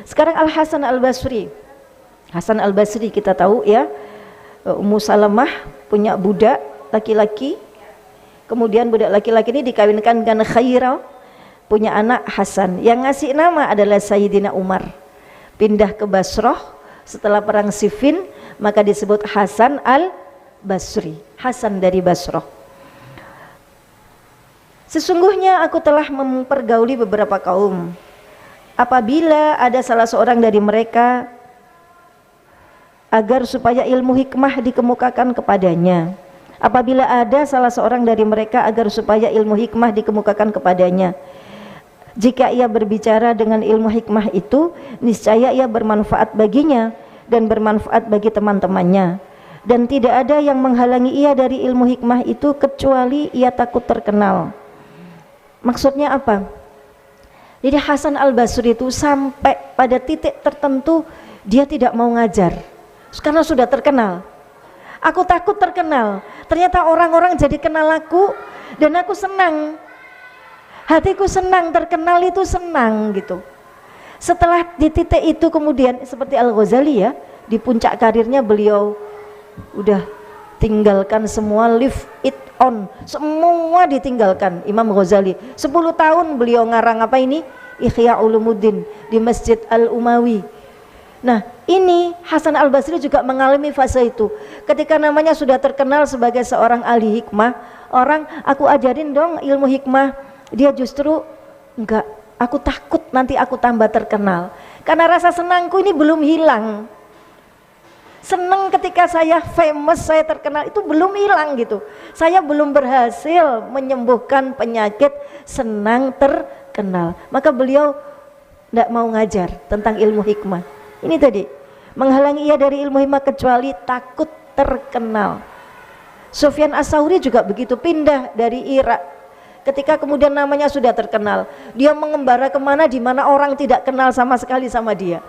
Sekarang Al-Hasan Al-Basri. Hasan Al-Basri kita tahu ya, Ummu Salamah punya budak laki-laki, kemudian budak laki-laki ini dikawinkan dengan Khairah, punya anak Hasan. Yang ngasih nama adalah Sayyidina Umar. Pindah ke Basrah setelah perang Siffin, maka disebut Hasan Al-Basri, Hasan dari Basrah. Sesungguhnya aku telah mempergauli beberapa kaum. Apabila ada salah seorang dari mereka, agar supaya ilmu hikmah dikemukakan kepadanya. Apabila ada salah seorang dari mereka, agar supaya ilmu hikmah dikemukakan kepadanya. Jika ia berbicara dengan ilmu hikmah itu, niscaya ia bermanfaat baginya dan bermanfaat bagi teman-temannya. Dan tidak ada yang menghalangi ia dari ilmu hikmah itu kecuali ia takut terkenal. Maksudnya apa? Jadi Hasan Al-Basri itu sampai pada titik tertentu dia tidak mau ngajar karena sudah terkenal. Aku takut terkenal. Ternyata orang-orang jadi kenal aku dan aku senang. Hatiku senang, terkenal itu senang gitu. Setelah di titik itu kemudian seperti Al-Ghazali ya, di puncak karirnya beliau udah tinggalkan semua, leave it on, semua ditinggalkan. Imam Ghazali 10 tahun beliau ngarang apa ini? Ihya Ulumuddin di Masjid Al-Umawi. Nah ini Hasan Al-Basri juga mengalami fase itu. Ketika namanya sudah terkenal sebagai seorang ahli hikmah, orang aku ajarin dong ilmu hikmah, dia justru enggak, aku takut nanti aku tambah terkenal. Karena rasa senangku ini belum hilang. Senang ketika saya famous, saya terkenal itu belum hilang gitu. Saya belum berhasil menyembuhkan penyakit senang terkenal. Maka beliau enggak mau ngajar tentang ilmu hikmah. Ini tadi, menghalangi ia dari ilmu hikmah kecuali takut terkenal. Sufyan As-Tsauri juga begitu, pindah dari Irak. Ketika kemudian namanya sudah terkenal, dia mengembara kemana di mana orang tidak kenal sama sekali sama dia.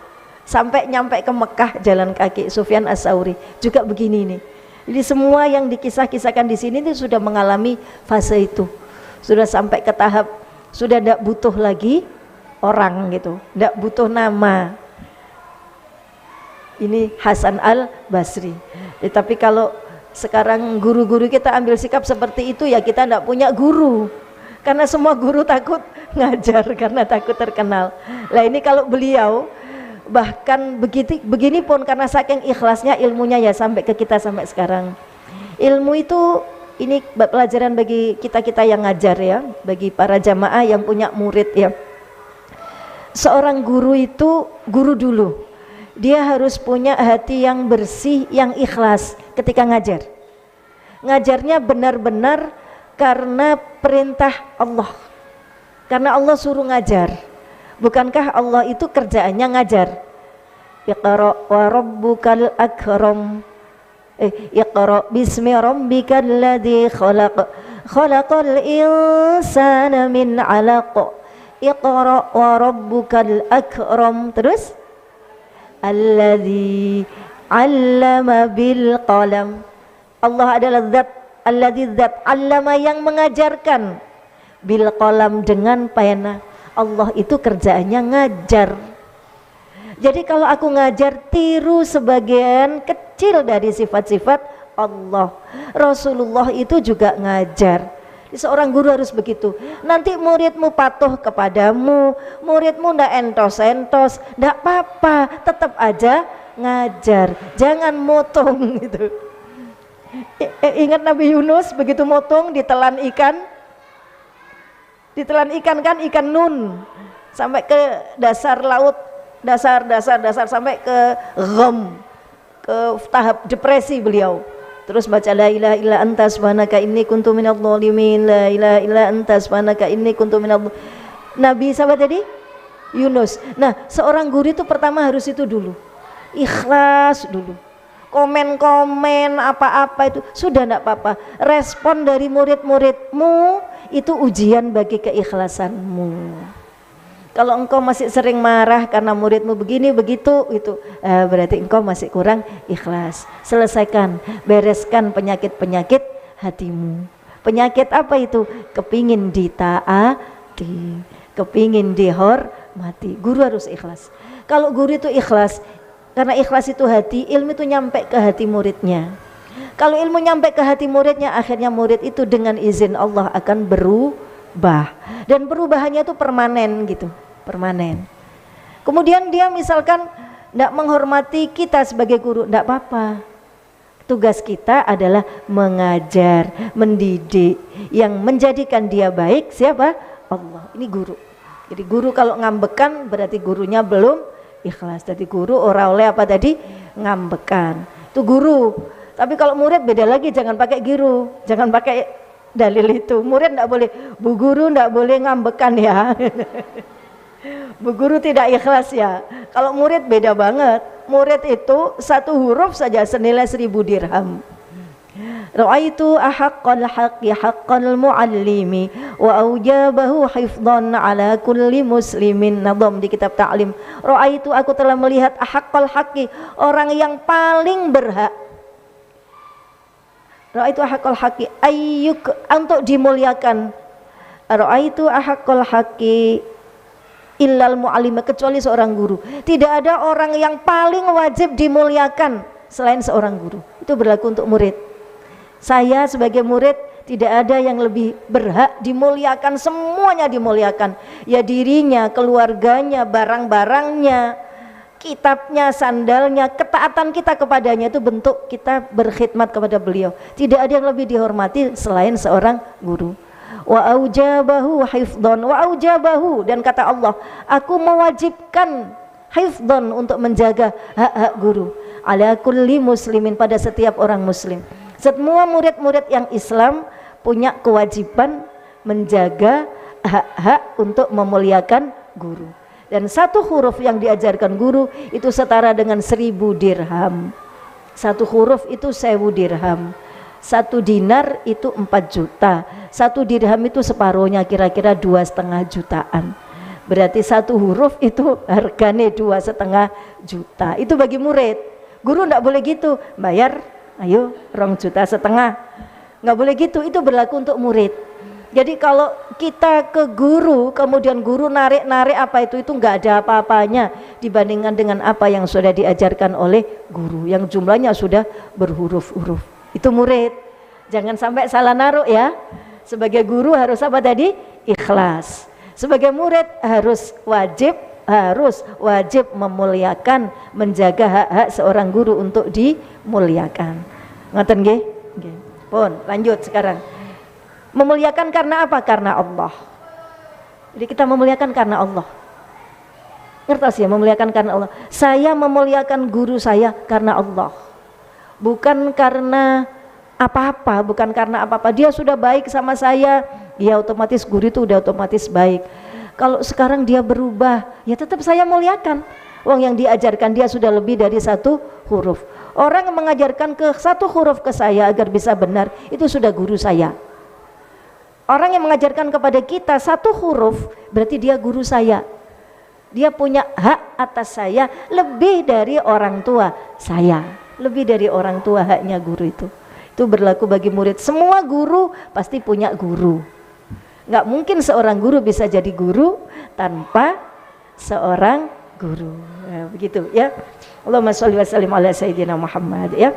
Sampai nyampe ke Mekah jalan kaki. Sufyan As-Tsauri juga begini nih. Jadi semua yang dikisah-kisahkan di sini itu sudah mengalami fase itu. Sudah sampai ke tahap sudah tidak butuh lagi orang gitu, tidak butuh nama. Ini Hasan Al-Basri. Tapi kalau sekarang guru-guru kita ambil sikap seperti itu, ya kita tidak punya guru. Karena semua guru takut ngajar karena takut terkenal. Lah ini kalau beliau bahkan begini pun karena saking ikhlasnya ilmunya ya sampai ke kita sampai sekarang. Ilmu itu ini pelajaran bagi kita-kita yang ngajar ya, bagi para jamaah yang punya murid ya. Seorang guru itu guru dulu. Dia harus punya hati yang bersih, yang ikhlas ketika ngajar. Ngajarnya benar-benar karena perintah Allah. Karena Allah suruh ngajar. Bukankah Allah itu kerjaannya ngajar? Iqra wa rabbukal akram. Iqra bismi rabbikal ladzi khalaq. Khalaqal insana min 'alaq. Iqra wa rabbukal akram. Terus alladzi 'allama bil qalam. Allah adalah zat, alladzi zat 'allama yang mengajarkan, bil qalam dengan pena. Allah itu kerjaannya ngajar. Jadi kalau aku ngajar, tiru sebagian kecil dari sifat-sifat Allah. Rasulullah itu juga ngajar. Seorang guru harus begitu. Nanti muridmu patuh kepadamu, muridmu ndak entos-entos, ndak apa-apa, tetap aja ngajar. Jangan motong gitu. Ingat Nabi Yunus begitu motong ditelan ikan. Ditelan ikan kan, ikan nun sampai ke dasar laut, dasar sampai ke Gham, ke tahap depresi beliau. Terus baca la ilaha illa anta subhanaka inni kuntu minadh dhalimin, la ilaha illa anta subhanaka inni kuntu minadh. Nabi siapa tadi? Yunus. Nah, seorang guru itu pertama harus itu dulu. Ikhlas dulu. Komen-komen apa-apa itu sudah enggak apa-apa. Respon dari murid-muridmu itu ujian bagi keikhlasanmu. Kalau engkau masih sering marah karena muridmu begini begitu itu, berarti engkau masih kurang ikhlas. Selesaikan, bereskan penyakit-penyakit hatimu. Penyakit apa itu? Kepingin ditaati, kepingin dihormati. mati. Guru harus ikhlas. Kalau guru itu ikhlas, karena ikhlas itu hati, ilmu itu nyampe ke hati muridnya. Kalau ilmu nyampe ke hati muridnya, akhirnya murid itu dengan izin Allah akan berubah. Dan perubahannya itu permanen gitu, permanen. Kemudian dia misalkan tidak menghormati kita sebagai guru, tidak apa-apa. Tugas kita adalah mengajar, mendidik. Yang menjadikan dia baik siapa? Allah. Ini guru. Jadi guru kalau ngambekan berarti gurunya belum ikhlas. Jadi guru ora oleh apa tadi? Ngambekan. Itu guru. Tapi kalau murid beda lagi, jangan pakai guru, jangan pakai dalil itu. Murid enggak boleh, bu guru enggak boleh ngambekan ya. Bu guru tidak ikhlas ya. Kalau murid beda banget. Murid itu satu huruf saja senilai 1000 dirham. Ra'aitu ahaqqal haqqi haqqal muallimi wa aujabahu hifdhan ala kulli muslimin. Nadham di kitab ta'lim. Ra'aitu, aku telah melihat ahaqqal haqqi, orang yang paling berhak. Ra'aitu ahaqqal haqqi ayyuk, untuk dimuliakan. Ra'aitu ahaqqal haqqi illal mu'allimah, kecuali seorang guru. Tidak ada orang yang paling wajib dimuliakan selain seorang guru. Itu berlaku untuk murid. Saya sebagai murid tidak ada yang lebih berhak dimuliakan, semuanya dimuliakan. Ya dirinya, keluarganya, barang-barangnya, kitabnya, sandalnya, ketaatan kita kepadanya itu bentuk kita berkhidmat kepada beliau. Tidak ada yang lebih dihormati selain seorang guru. Wa aujabahu hifdhan, wa aujabahu, dan kata Allah, aku mewajibkan hifdhan, untuk menjaga hak-hak guru, ala kulli muslimin, pada setiap orang muslim. Semua murid-murid yang Islam punya kewajiban menjaga hak-hak untuk memuliakan guru. Dan satu huruf yang diajarkan guru itu setara dengan 1000 dirham. Satu huruf itu 1000 dirham. 1 dinar itu 4 juta. 1 dirham itu separuhnya, kira-kira 2,5 jutaan. Berarti satu huruf itu harganya 2,5 juta. Itu bagi murid. Guru enggak boleh gitu, bayar ayo 2,5 juta. Enggak boleh gitu, itu berlaku untuk murid. Jadi kalau kita ke guru, kemudian guru narik-narik apa itu enggak ada apa-apanya dibandingkan dengan apa yang sudah diajarkan oleh guru, yang jumlahnya sudah berhuruf-huruf. Itu murid. Jangan sampai salah naruh ya. Sebagai guru harus apa tadi? Ikhlas. Sebagai murid harus wajib memuliakan, menjaga hak-hak seorang guru untuk dimuliakan. Ngoten nggih? Nggih. Pun lanjut sekarang. Memuliakan karena apa? Karena Allah. Jadi kita memuliakan karena Allah. Ngertos ya, memuliakan karena Allah. Saya memuliakan guru saya karena Allah. Bukan karena apa-apa, bukan karena apa-apa. Dia sudah baik sama saya, ya otomatis guru itu udah otomatis baik. Kalau sekarang dia berubah, ya tetap saya muliakan. Wong yang diajarkan dia sudah lebih dari 1 huruf. Orang yang mengajarkan ke 1 huruf ke saya agar bisa benar, itu sudah guru saya. Orang yang mengajarkan kepada kita 1 huruf, berarti dia guru saya. Dia punya hak atas saya lebih dari orang tua saya. Lebih dari orang tua haknya guru itu. Itu berlaku bagi murid. Semua guru pasti punya guru. Nggak mungkin seorang guru bisa jadi guru tanpa seorang guru. Nah, begitu ya. Allahumma sholli wa sallim ala sayyidina Muhammad ya.